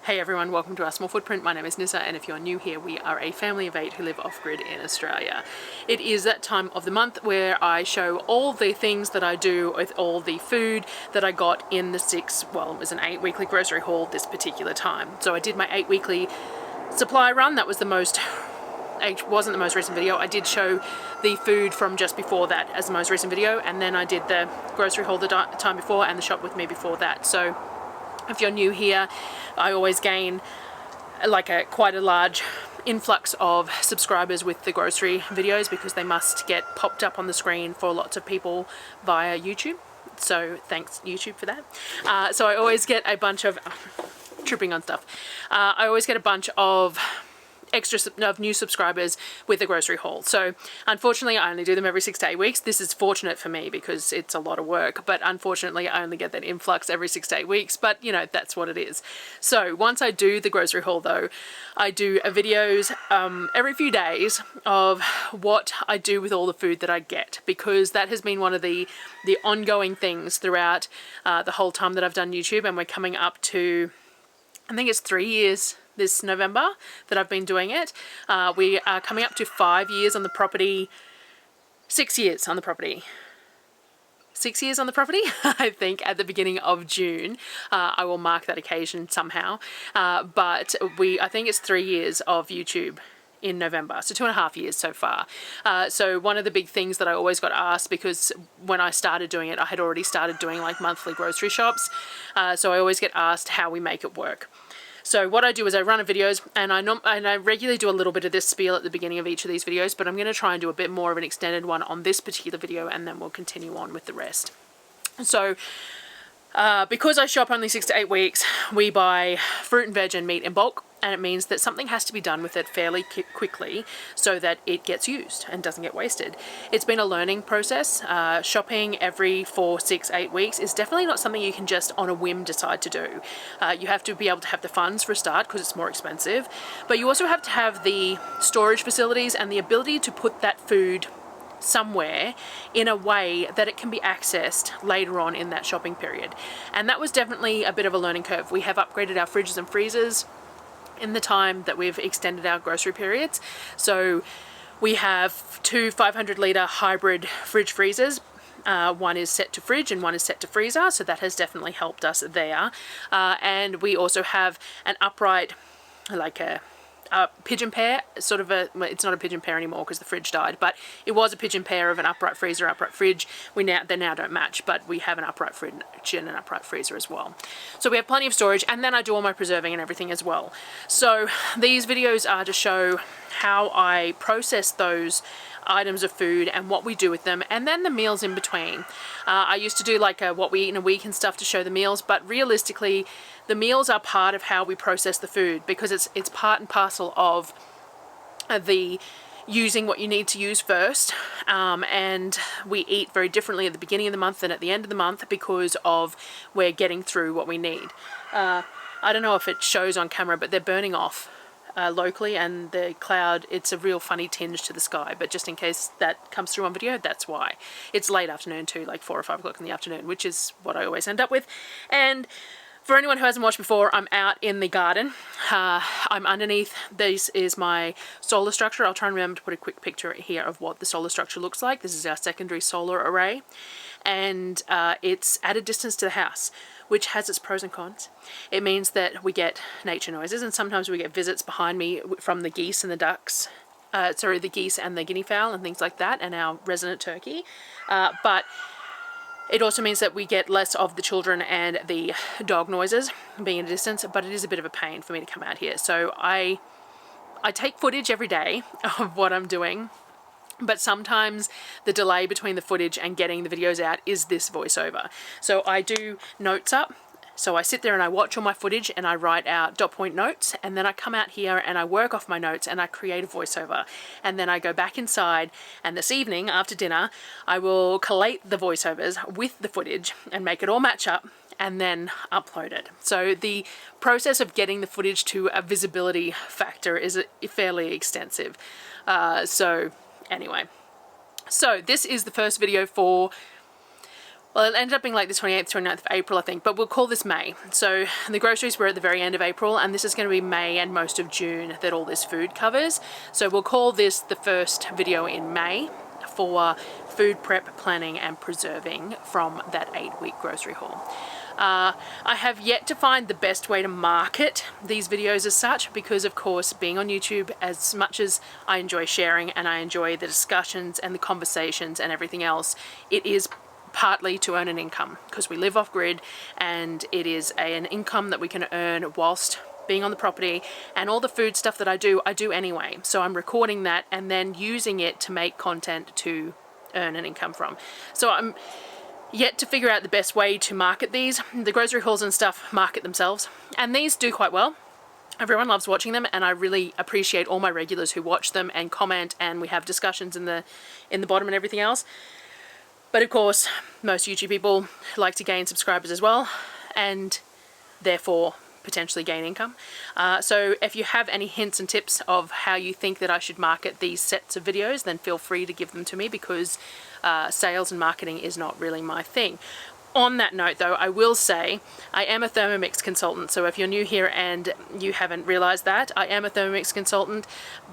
Hey everyone, welcome to our small footprint. My name is Nyssa, and if you're new here, we are a family of 8 who live off-grid in Australia. It is that time of the month where I show all the things that I do with all the food that I got in the it was an 8 weekly grocery haul this particular time. So I did my 8 weekly supply run. That was it wasn't the most recent video. I did show the food from just before that as the most recent video, and then I did the grocery haul the time before and the shop with me before that. So if you're new here, I always gain quite a large influx of subscribers with the grocery videos because they must get popped up on the screen for lots of people via YouTube. So thanks YouTube for that. So I always get a bunch of tripping on stuff. I always get a bunch of new subscribers with the grocery haul. So unfortunately I only do them every 6 to 8 weeks. This is fortunate for me because it's a lot of work, but unfortunately I only get that influx every 6 to 8 weeks, but you know, that's what it is. So once I do the grocery haul though, I do videos every few days of what I do with all the food that I get, because that has been one of the ongoing things throughout the whole time that I've done YouTube, and we're coming up to, I think it's 3 years this November that I've been doing it. We are coming up to 5 years on the property, 6 years on the property. 6 years on the property, I think, at the beginning of June. I will mark that occasion somehow. But I think it's 3 years of YouTube in November, so 2.5 years so far. So one of the big things that I always got asked, because when I started doing it, I had already started doing like monthly grocery shops. So I always get asked how we make it work. So what I do is I run videos, and I regularly do a little bit of this spiel at the beginning of each of these videos, but I'm going to try and do a bit more of an extended one on this particular video, and then we'll continue on with the rest. So because I shop only 6 to 8 weeks, we buy fruit and veg and meat in bulk, and it means that something has to be done with it fairly quickly so that it gets used and doesn't get wasted. It's been a learning process. Shopping every 4, 6, 8 weeks is definitely not something you can just on a whim decide to do. You have to be able to have the funds for a start because it's more expensive, but you also have to have the storage facilities and the ability to put that food somewhere in a way that it can be accessed later on in that shopping period. And that was definitely a bit of a learning curve. We have upgraded our fridges and freezers in the time that we've extended our grocery periods. So we have 2 500-litre hybrid fridge freezers. One is set to fridge and one is set to freezer, so that has definitely helped us there. And we also have an upright, like a pigeon pair, it's not a pigeon pair anymore because the fridge died, but it was a pigeon pair of an upright freezer, upright fridge. They now don't match, but we have an upright fridge and an upright freezer as well. So we have plenty of storage, and then I do all my preserving and everything as well. So these videos are to show how I process those items of food and what we do with them, and then the meals in between. I used to do like what we eat in a week and stuff to show the meals, but realistically the meals are part of how we process the food, because it's part and parcel of the using what you need to use first, and we eat very differently at the beginning of the month than at the end of the month because of we're getting through what we need. I don't know if it shows on camera, but they're burning off locally, and the cloud, it's a real funny tinge to the sky, but just in case that comes through on video, that's why. It's late afternoon too, like 4 or 5 o'clock in the afternoon, which is what I always end up with. And for anyone who hasn't watched before, I'm out in the garden. I'm underneath. This is my solar structure. I'll try and remember to put a quick picture here of what the solar structure looks like. This is our secondary solar array, and it's at a distance to the house, which has its pros and cons. It means that we get nature noises, and sometimes we get visits behind me from the geese and the ducks. The geese and the guinea fowl and things like that, and our resident turkey. But it also means that we get less of the children and the dog noises being at a distance, but it is a bit of a pain for me to come out here. So I take footage every day of what I'm doing, but sometimes the delay between the footage and getting the videos out is this voiceover. So I do notes up. So I sit there and I watch all my footage and I write out dot point notes, and then I come out here and I work off my notes and I create a voiceover, and then I go back inside, and this evening after dinner I will collate the voiceovers with the footage and make it all match up and then upload it. So the process of getting the footage to a visibility factor is fairly extensive. So anyway, so this is the first video for Well, it ended up being like the 28th, 29th of April, I think, but we'll call this May. So the groceries were at the very end of April, and this is going to be May and most of June that all this food covers. So we'll call this the first video in May for food prep, planning and preserving from that 8-week grocery haul. I have yet to find the best way to market these videos as such, because of course being on YouTube, as much as I enjoy sharing and I enjoy the discussions and the conversations and everything else, it is partly to earn an income, because we live off grid and it is an income that we can earn whilst being on the property, and all the food stuff that I do anyway. So I'm recording that and then using it to make content to earn an income from. So I'm yet to figure out the best way to market these. The grocery hauls and stuff market themselves, and these do quite well. Everyone loves watching them, and I really appreciate all my regulars who watch them and comment, and we have discussions in the bottom and everything else. But of course, most YouTube people like to gain subscribers as well, and therefore potentially gain income. So if you have any hints and tips of how you think that I should market these sets of videos, then feel free to give them to me, because sales and marketing is not really my thing. On that note though, I will say I am a Thermomix consultant. So if you're new here and you haven't realized that, I am a Thermomix consultant.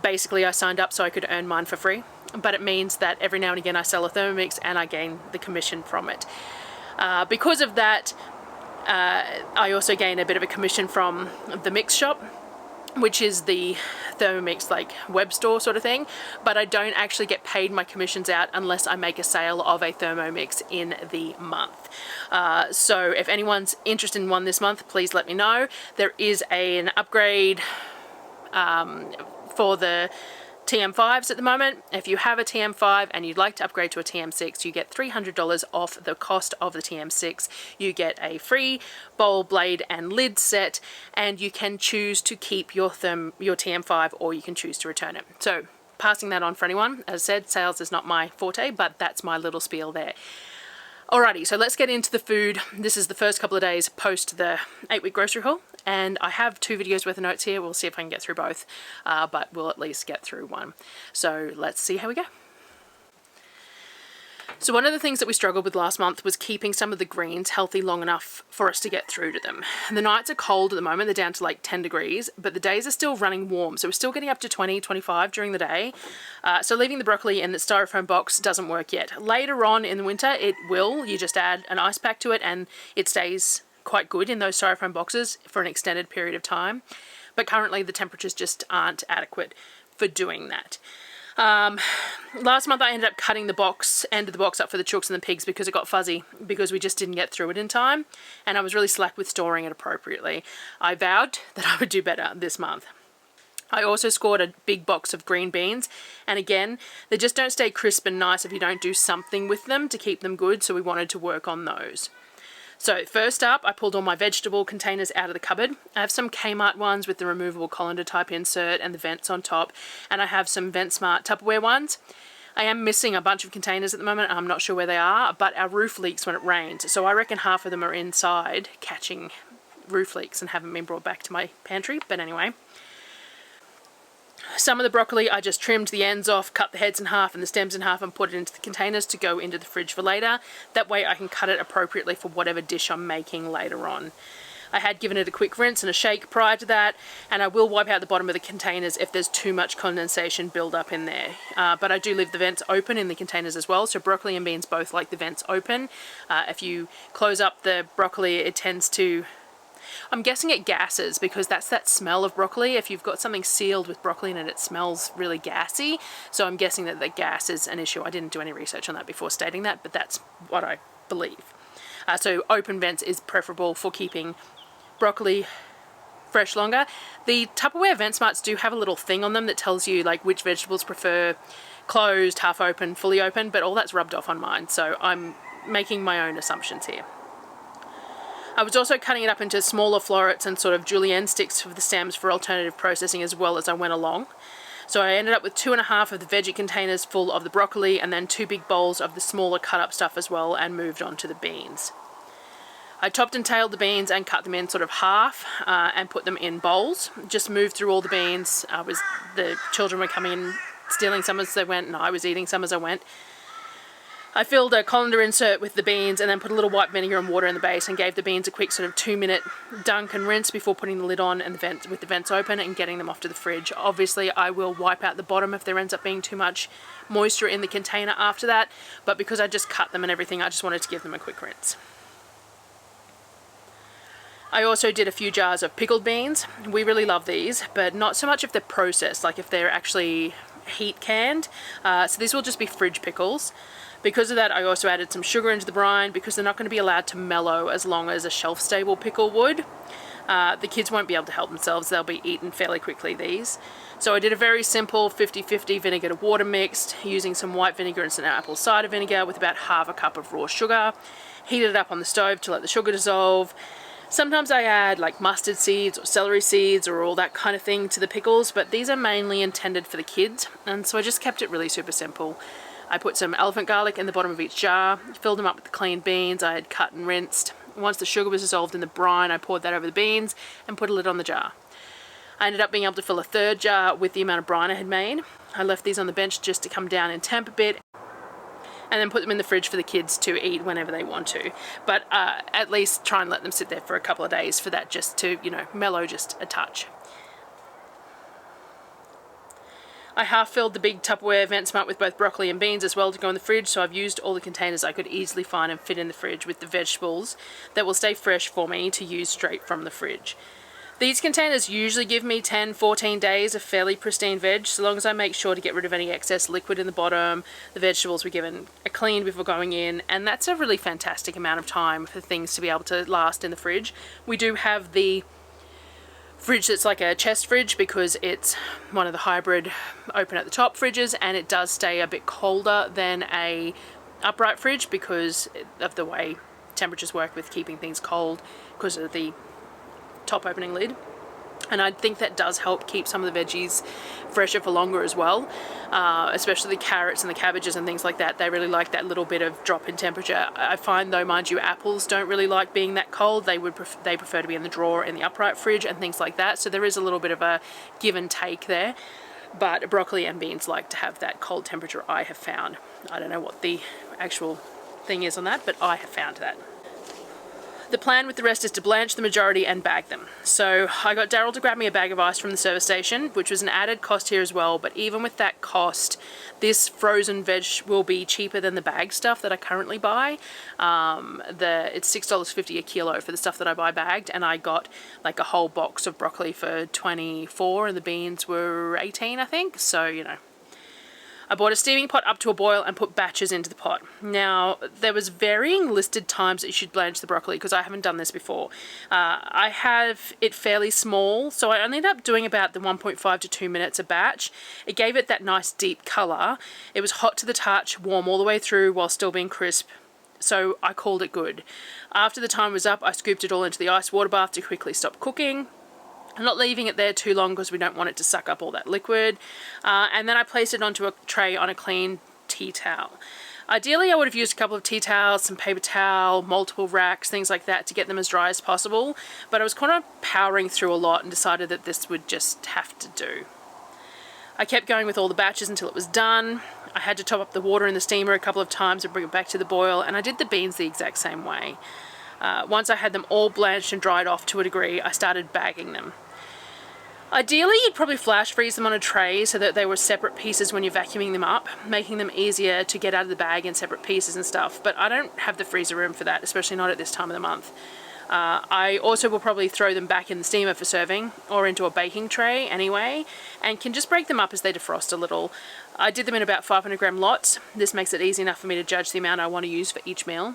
Basically I signed up so I could earn mine for free, but it means that every now and again I sell a Thermomix and I gain the commission from it. Because of that, I also gain a bit of a commission from the Mix Shop, which is the Thermomix like web store sort of thing, but I don't actually get paid my commissions out unless I make a sale of a Thermomix in the month. So if anyone's interested in one this month, please let me know. There is an upgrade for the TM5s at the moment. If you have a TM5 and you'd like to upgrade to a TM6, you get $300 off the cost of the TM6. You get a free bowl, blade and lid set, and you can choose to keep your TM5, or you can choose to return it. So passing that on for anyone. As I said, sales is not my forte, but that's my little spiel there. Alrighty, so let's get into the food. This is the first couple of days post the 8-week grocery haul, and I have 2 videos worth of notes here. We'll see if I can get through both, but we'll at least get through one. So let's see how we go. So one of the things that we struggled with last month was keeping some of the greens healthy long enough for us to get through to them. The nights are cold at the moment, they're down to like 10 degrees, but the days are still running warm. So we're still getting up to 20, 25 during the day. So leaving the broccoli in the styrofoam box doesn't work yet. Later on in the winter, it will. You just add an ice pack to it and it stays quite good in those styrofoam boxes for an extended period of time. But currently the temperatures just aren't adequate for doing that. Last month I ended up cutting the end of the box up for the chooks and the pigs because it got fuzzy, because we just didn't get through it in time, and I was really slack with storing it appropriately. I vowed that I would do better this month. I also scored a big box of green beans, and again, they just don't stay crisp and nice if you don't do something with them to keep them good, so we wanted to work on those. So first up, I pulled all my vegetable containers out of the cupboard. I have some Kmart ones with the removable colander type insert and the vents on top, and I have some VentSmart Tupperware ones. I am missing a bunch of containers at the moment. I'm not sure where they are, but our roof leaks when it rains, so I reckon half of them are inside catching roof leaks and haven't been brought back to my pantry. But anyway, some of the broccoli I just trimmed the ends off, cut the heads in half and the stems in half, and put it into the containers to go into the fridge for later. That way I can cut it appropriately for whatever dish I'm making later on. I had given it a quick rinse and a shake prior to that, and I will wipe out the bottom of the containers if there's too much condensation build up in there. But I do leave the vents open in the containers as well, so broccoli and beans both like the vents open. If you close up the broccoli, it tends to, I'm guessing it gases, because that's that smell of broccoli. If you've got something sealed with broccoli in it, it smells really gassy. So I'm guessing that the gas is an issue. I didn't do any research on that before stating that, but that's what I believe. So open vents is preferable for keeping broccoli fresh longer. The Tupperware VentSmarts do have a little thing on them that tells you like which vegetables prefer closed, half open, fully open, but all that's rubbed off on mine. So I'm making my own assumptions here. I was also cutting it up into smaller florets and sort of julienne sticks for the stems for alternative processing as well as I went along. So I ended up with 2.5 of the veggie containers full of the broccoli, and then 2 big bowls of the smaller cut up stuff as well, and moved on to the beans. I chopped and tailed the beans and cut them in sort of half and put them in bowls. Just moved through all the beans. The children were coming in, stealing some as they went, and I was eating some as I went. I filled a colander insert with the beans and then put a little white vinegar and water in the base and gave the beans a quick sort of 2-minute dunk and rinse before putting the lid on and with the vents open and getting them off to the fridge. Obviously I will wipe out the bottom if there ends up being too much moisture in the container after that, but because I just cut them and everything, I just wanted to give them a quick rinse. I also did a few jars of pickled beans. We really love these, but not so much if they're processed, like if they're actually heat canned. So these will just be fridge pickles. Because of that, I also added some sugar into the brine because they're not going to be allowed to mellow as long as a shelf-stable pickle would. The kids won't be able to help themselves. They'll be eaten fairly quickly, these. So I did a very simple 50-50 vinegar to water mixed using some white vinegar and some apple cider vinegar with about half a cup of raw sugar. Heated it up on the stove to let the sugar dissolve. Sometimes I add like mustard seeds or celery seeds or all that kind of thing to the pickles, but these are mainly intended for the kids, and so I just kept it really super simple. I put some elephant garlic in the bottom of each jar, filled them up with the clean beans I had cut and rinsed. Once the sugar was dissolved in the brine, I poured that over the beans and put a lid on the jar. I ended up being able to fill a third jar with the amount of brine I had made. I left these on the bench just to come down in temp a bit, and then put them in the fridge for the kids to eat whenever they want to. But at least try and let them sit there for a couple of days for that just to, you know, mellow just a touch. I half filled the big Tupperware vent smart with both broccoli and beans as well to go in the fridge, so I've used all the containers I could easily find and fit in the fridge with the vegetables that will stay fresh for me to use straight from the fridge. These containers usually give me 10-14 days of fairly pristine veg, so long as I make sure to get rid of any excess liquid in the bottom. The vegetables were given a clean before going in, and that's a really fantastic amount of time for things to be able to last in the fridge. We do have the fridge that's like a chest fridge because it's one of the hybrid open at the top fridges, and it does stay a bit colder than a upright fridge because of the way temperatures work with keeping things cold because of the top opening lid. And I think that does help keep some of the veggies fresher for longer as well, especially the carrots and the cabbages and things like that. They really like that little bit of drop in temperature. I find though, mind you, apples don't really like being that cold. They prefer to be in the drawer in the upright fridge and things like that. So there is a little bit of a give and take there. But broccoli and beans like to have that cold temperature, I have found. I don't know what the actual thing is on that, but I have found that. The plan with the rest is to blanch the majority and bag them. So I got Darryl to grab me a bag of ice from the service station, which was an added cost here as well, but even with that cost, this frozen veg will be cheaper than the bag stuff that I currently buy. It's $6.50 a kilo for the stuff that I buy bagged, and I got like a whole box of broccoli for $24 and the beans were $18, I think, so you know. I bought a steaming pot up to a boil and put batches into the pot. Now, there was varying listed times that you should blanch the broccoli because I haven't done this before. I have it fairly small, so I only ended up doing about the 1.5 to 2 minutes a batch. It gave it that nice deep colour. It was hot to the touch, warm all the way through while still being crisp. So I called it good. After the time was up, I scooped it all into the ice water bath to quickly stop cooking. I'm not leaving it there too long because we don't want it to suck up all that liquid. And then I placed it onto a tray on a clean tea towel. Ideally, I would have used a couple of tea towels, some paper towel, multiple racks, things like that to get them as dry as possible. But I was kind of powering through a lot and decided that this would just have to do. I kept going with all the batches until it was done. I had to top up the water in the steamer a couple of times and bring it back to the boil, and I did the beans the exact same way. Once I had them all blanched and dried off to a degree, I started bagging them. Ideally, you'd probably flash freeze them on a tray so that they were separate pieces when you're vacuuming them up, making them easier to get out of the bag in separate pieces and stuff, but I don't have the freezer room for that, especially not at this time of the month. I also will probably throw them back in the steamer for serving or into a baking tray anyway, and can just break them up as they defrost a little. I did them in about 500 gram lots. This makes it easy enough for me to judge the amount I want to use for each meal.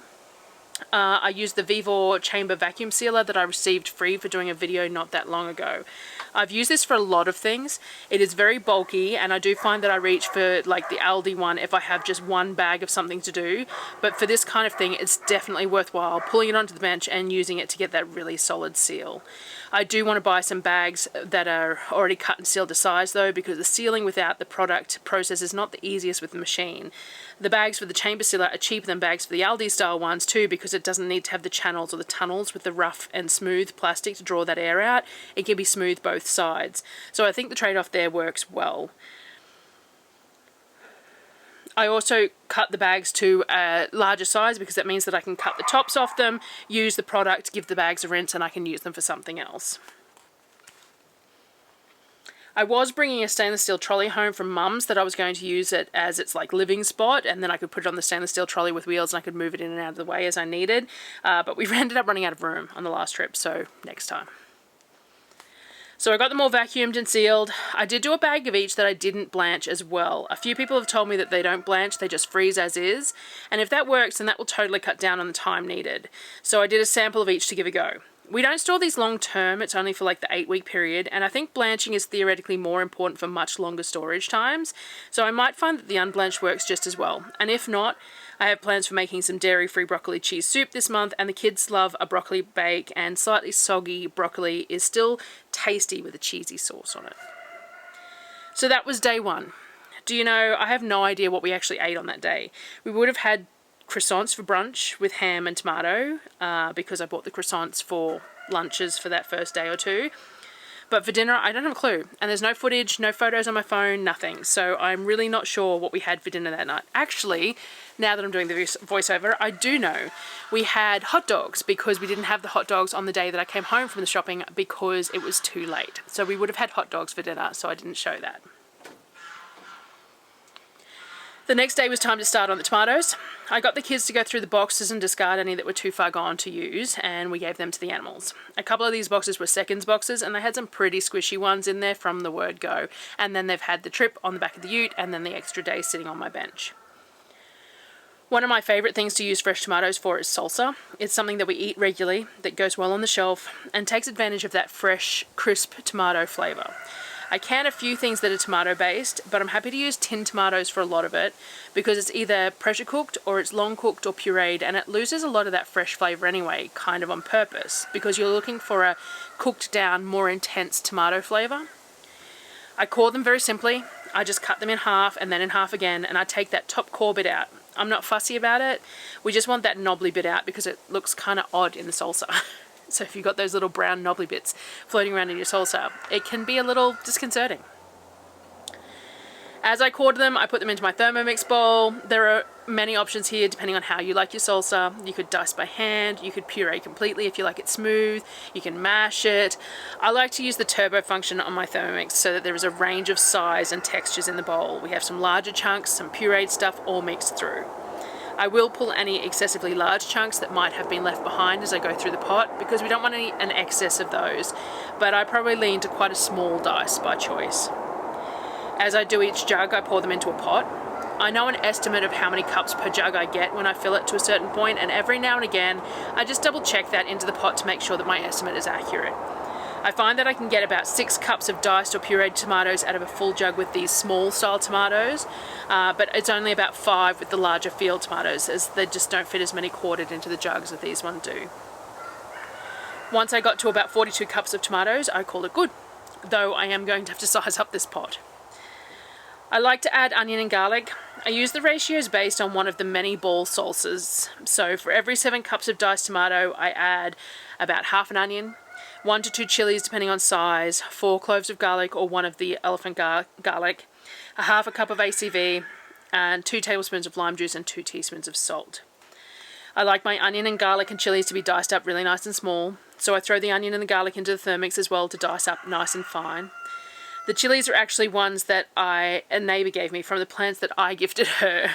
I used the Vivor chamber vacuum sealer that I received free for doing a video not that long ago. I've used this for a lot of things. It is very bulky, and I do find that I reach for like the Aldi one if I have just one bag of something to do, but for this kind of thing it's definitely worthwhile pulling it onto the bench and using it to get that really solid seal. I do want to buy some bags that are already cut and sealed to size though, because the sealing without the product process is not the easiest with the machine. The bags for the chamber sealer are cheaper than bags for the Aldi style ones too, because it doesn't need to have the channels or the tunnels with the rough and smooth plastic to draw that air out. It can be smooth both sides. So I think the trade-off there works well. I also cut the bags to a larger size because that means that I can cut the tops off them, use the product, give the bags a rinse, and I can use them for something else. I was bringing a stainless steel trolley home from Mum's that I was going to use it as its like living spot, and then I could put it on the stainless steel trolley with wheels and I could move it in and out of the way as I needed. But we ended up running out of room on the last trip, so next time. So I got them all vacuumed and sealed. I did do a bag of each that I didn't blanch as well. A few people have told me that they don't blanch, they just freeze as is. And if that works, then that will totally cut down on the time needed. So I did a sample of each to give a go. We don't store these long term, it's only for like the 8-week period, and I think blanching is theoretically more important for much longer storage times, so I might find that the unblanched works just as well. And if not, I have plans for making some dairy-free broccoli cheese soup this month, and the kids love a broccoli bake, and slightly soggy broccoli is still tasty with a cheesy sauce on it. So that was day one. Do you know, I have no idea what we actually ate on that day. We would have had croissants for brunch with ham and tomato because I bought the croissants for lunches for that first day or two. But for dinner, I don't have a clue. And there's no footage, no photos on my phone, nothing. So I'm really not sure what we had for dinner that night. Actually, now that I'm doing the voiceover, I do know. We had hot dogs because we didn't have the hot dogs on the day that I came home from the shopping because it was too late. So we would have had hot dogs for dinner, so I didn't show that. The next day was time to start on the tomatoes. I got the kids to go through the boxes and discard any that were too far gone to use, and we gave them to the animals. A couple of these boxes were seconds boxes, and they had some pretty squishy ones in there from the word go. And then they've had the trip on the back of the ute, and then the extra day sitting on my bench. One of my favourite things to use fresh tomatoes for is salsa. It's something that we eat regularly, that goes well on the shelf, and takes advantage of that fresh, crisp tomato flavour. I can a few things that are tomato based, but I'm happy to use tinned tomatoes for a lot of it because it's either pressure cooked or it's long cooked or pureed, and it loses a lot of that fresh flavour anyway, kind of on purpose, because you're looking for a cooked down, more intense tomato flavour. I core them very simply. I just cut them in half and then in half again, and I take that top core bit out. I'm not fussy about it. We just want that knobbly bit out because it looks kind of odd in the salsa. So if you've got those little brown knobbly bits floating around in your salsa, it can be a little disconcerting. As I cored them, I put them into my Thermomix bowl. There are many options here depending on how you like your salsa. You could dice by hand, you could puree completely if you like it smooth, you can mash it. I like to use the turbo function on my Thermomix so that there is a range of size and textures in the bowl. We have some larger chunks, some pureed stuff all mixed through. I will pull any excessively large chunks that might have been left behind as I go through the pot because we don't want an excess of those, but I probably lean to quite a small dice by choice. As I do each jug, I pour them into a pot. I know an estimate of how many cups per jug I get when I fill it to a certain point, and every now and again I just double check that into the pot to make sure that my estimate is accurate. I find that I can get about 6 cups of diced or pureed tomatoes out of a full jug with these small style tomatoes, but it's only about 5 with the larger field tomatoes, as they just don't fit as many quartered into the jugs as these ones do. Once I got to about 42 cups of tomatoes, I called it good, though I am going to have to size up this pot. I like to add onion and garlic. I use the ratios based on one of the many ball salsas. So for every 7 cups of diced tomato, I add about half an onion, 1 to 2 chilies depending on size, 4 cloves of garlic or one of the elephant garlic, a half a cup of ACV, and 2 tablespoons of lime juice and 2 teaspoons of salt. I like my onion and garlic and chilies to be diced up really nice and small, so I throw the onion and the garlic into the Thermomix as well to dice up nice and fine. The chilies are actually ones that a neighbour gave me from the plants that I gifted her.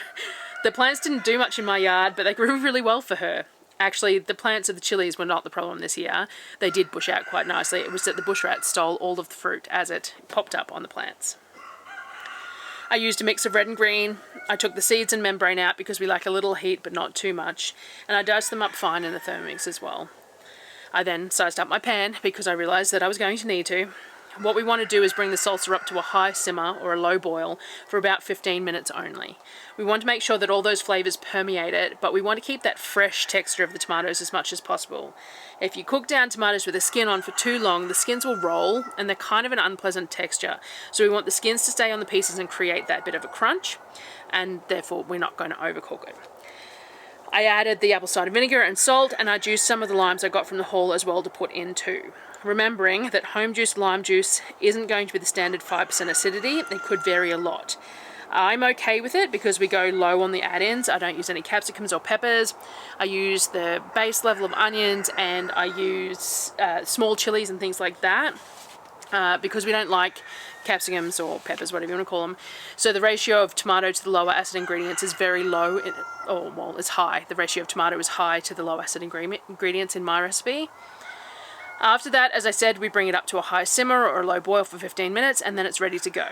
The plants didn't do much in my yard, but they grew really well for her. Actually, the plants of the chilies were not the problem this year. They did bush out quite nicely. It was that the bush rats stole all of the fruit as it popped up on the plants. I used a mix of red and green. I took the seeds and membrane out because we like a little heat but not too much, and I diced them up fine in the Thermomix as well. I then sized up my pan because I realised that I was going to need to. What we want to do is bring the salsa up to a high simmer or a low boil for about 15 minutes only. We want to make sure that all those flavours permeate it, but we want to keep that fresh texture of the tomatoes as much as possible. If you cook down tomatoes with the skin on for too long, the skins will roll and they're kind of an unpleasant texture. So we want the skins to stay on the pieces and create that bit of a crunch, and therefore we're not going to overcook it. I added the apple cider vinegar and salt, and I juiced some of the limes I got from the haul as well to put in too. Remembering that home juiced lime juice isn't going to be the standard 5% acidity, it could vary a lot. I'm okay with it because we go low on the add-ins. I don't use any capsicums or peppers. I use the base level of onions, and I use small chilies and things like that because we don't like capsicums or peppers, whatever you want to call them. So the ratio of tomato to the lower acid ingredients is very low, well, it's high. The ratio of tomato is high to the low acid ingredients in my recipe. After that, as I said, we bring it up to a high simmer or a low boil for 15 minutes, and then it's ready to go.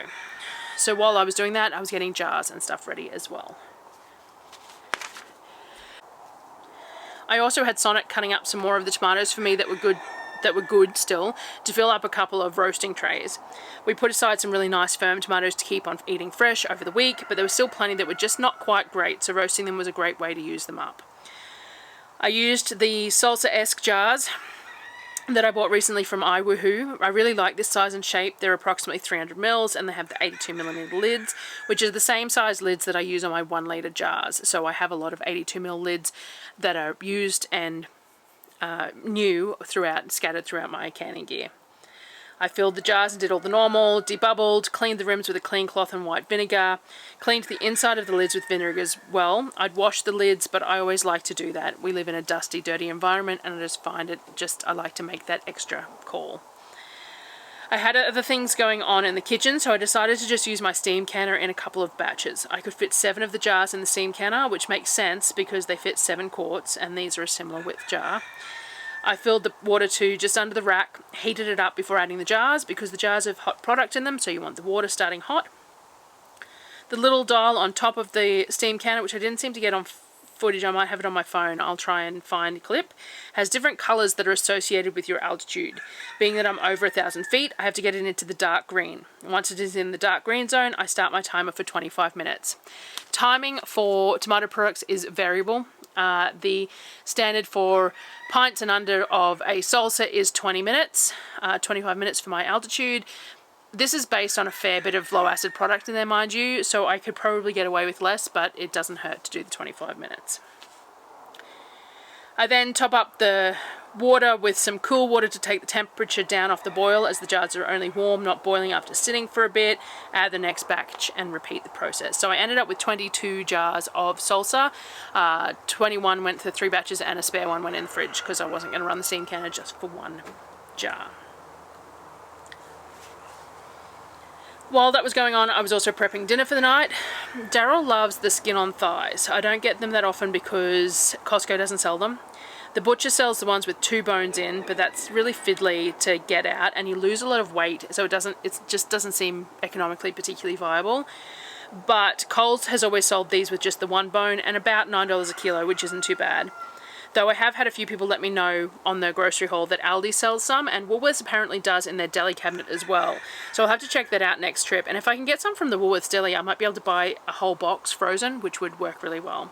So while I was doing that, I was getting jars and stuff ready as well. I also had Sonnet cutting up some more of the tomatoes for me that were good still, to fill up a couple of roasting trays. We put aside some really nice firm tomatoes to keep on eating fresh over the week, but there were still plenty that were just not quite great, so roasting them was a great way to use them up. I used the Salsa-esque jars that I bought recently from iWoohoo. I really like this size and shape. They're approximately 300 mils, and they have the 82mm lids, which is the same size lids that I use on my 1 litre jars. So I have a lot of 82mm lids that are used and new scattered throughout my canning gear. I filled the jars and did all the normal, debubbled, cleaned the rims with a clean cloth and white vinegar, cleaned the inside of the lids with vinegar as well. I'd wash the lids, but I always like to do that. We live in a dusty, dirty environment, and I just find it I like to make that extra call. I had other things going on in the kitchen, so I decided to just use my steam canner in a couple of batches. I could fit 7 of the jars in the steam canner, which makes sense because they fit 7 quarts, and these are a similar width jar. I filled the water to just under the rack, heated it up before adding the jars because the jars have hot product in them, so you want the water starting hot. The little dial on top of the steam canner, which I didn't seem to get on footage, I might have it on my phone, I'll try and find a clip, has different colours that are associated with your altitude. Being that I'm over 1,000 feet, I have to get it into the dark green. Once it is in the dark green zone, I start my timer for 25 minutes. Timing for tomato products is variable. The standard for pints and under of a salsa is 20 minutes, 25 minutes for my altitude. This is based on a fair bit of low acid product in there, mind you, so I could probably get away with less, but it doesn't hurt to do the 25 minutes. I then top up the water with some cool water to take the temperature down off the boil, as the jars are only warm, not boiling after sitting for a bit. Add the next batch and repeat the process. So I ended up with 22 jars of salsa. 21 went for 3 batches and a spare one went in the fridge because I wasn't going to run the steam canner just for 1 jar. While that was going on, I was also prepping dinner for the night. Darryl loves the skin on thighs. I don't get them that often because Costco doesn't sell them. The butcher sells the ones with 2 bones in, but that's really fiddly to get out, and you lose a lot of weight, so it just doesn't seem economically particularly viable. But Coles has always sold these with just the 1 bone, and about $9 a kilo, which isn't too bad. Though I have had a few people let me know on the grocery haul that Aldi sells some, and Woolworths apparently does in their deli cabinet as well. So I'll have to check that out next trip, and if I can get some from the Woolworths deli, I might be able to buy a whole box frozen, which would work really well.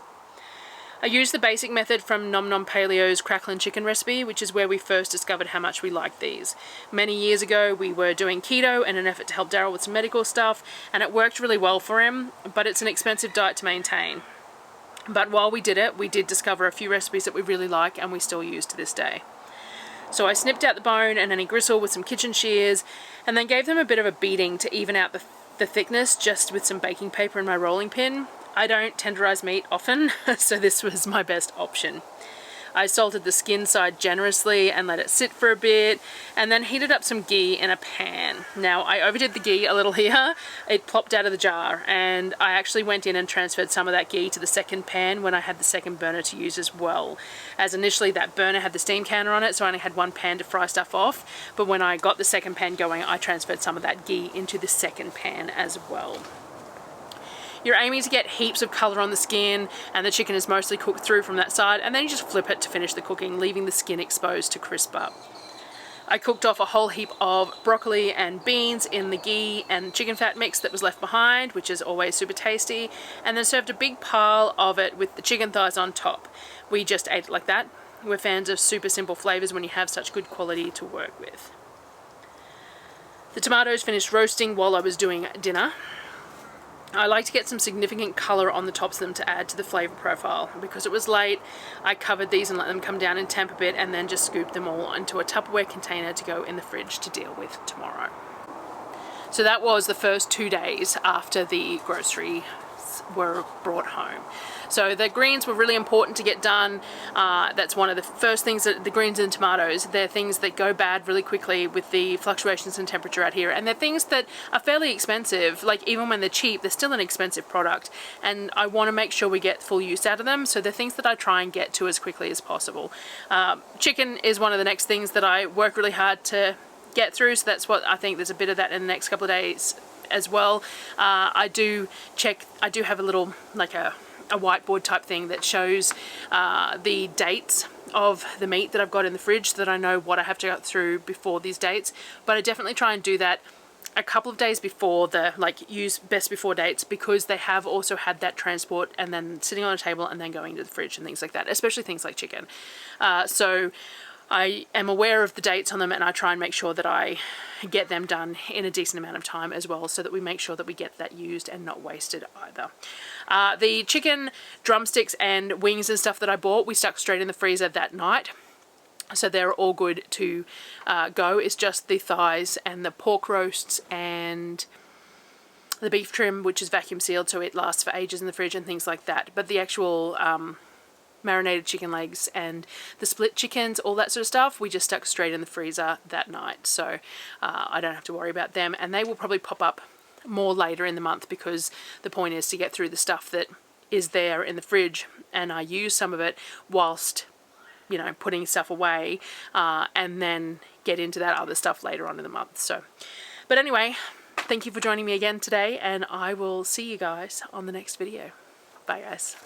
I used the basic method from Nom Nom Paleo's crackling chicken recipe, which is where we first discovered how much we liked these. Many years ago, we were doing keto in an effort to help Darryl with some medical stuff, and it worked really well for him, but it's an expensive diet to maintain. But while we did it, we did discover a few recipes that we really like and we still use to this day. So I snipped out the bone and any gristle with some kitchen shears, and then gave them a bit of a beating to even out the thickness, just with some baking paper and my rolling pin. I don't tenderize meat often, so this was my best option. I salted the skin side generously and let it sit for a bit, and then heated up some ghee in a pan. Now, I overdid the ghee a little here. It plopped out of the jar, and I actually went in and transferred some of that ghee to the second pan when I had the second burner to use as well. As initially that burner had the steam canner on it, so I only had 1 pan to fry stuff off, but when I got the second pan going, I transferred some of that ghee into the second pan as well. You're aiming to get heaps of colour on the skin, and the chicken is mostly cooked through from that side, and then you just flip it to finish the cooking, leaving the skin exposed to crisp up. I cooked off a whole heap of broccoli and beans in the ghee and chicken fat mix that was left behind, which is always super tasty, and then served a big pile of it with the chicken thighs on top. We just ate it like that. We're fans of super simple flavours when you have such good quality to work with. The tomatoes finished roasting while I was doing dinner. I like to get some significant colour on the tops of them to add to the flavour profile. Because it was late, I covered these and let them come down in temp a bit, and then just scooped them all into a Tupperware container to go in the fridge to deal with tomorrow. So that was the first 2 days after the groceries were brought home. So the greens were really important to get done. That's one of the first things, that the greens and tomatoes, they're things that go bad really quickly with the fluctuations in temperature out here, and they're things that are fairly expensive. Like, even when they're cheap, they're still an expensive product, and I want to make sure we get full use out of them. So they're things that I try and get to as quickly as possible. Chicken is one of the next things that I work really hard to get through, so that's what I think. There's a bit of that in the next couple of days as well. I do have a little, like a whiteboard type thing that shows the dates of the meat that I've got in the fridge, so that I know what I have to go through before these dates. But I definitely try and do that a couple of days before the, like, use best before dates, because they have also had that transport and then sitting on a table and then going to the fridge and things like that, especially things like chicken. So I am aware of the dates on them, and I try and make sure that I get them done in a decent amount of time as well, so that we make sure that we get that used and not wasted either. The chicken drumsticks and wings and stuff that I bought, we stuck straight in the freezer that night. So they're all good to go. It's just the thighs and the pork roasts and the beef trim, which is vacuum sealed, so it lasts for ages in the fridge and things like that. But the actual marinated chicken legs and the split chickens, all that sort of stuff, we just stuck straight in the freezer that night. So I don't have to worry about them, and they will probably pop up more later in the month, because the point is to get through the stuff that is there in the fridge, and I use some of it whilst, you know, putting stuff away, and then get into that other stuff later on in the month. So, but anyway, thank you for joining me again today, and I will see you guys on the next video. Bye guys.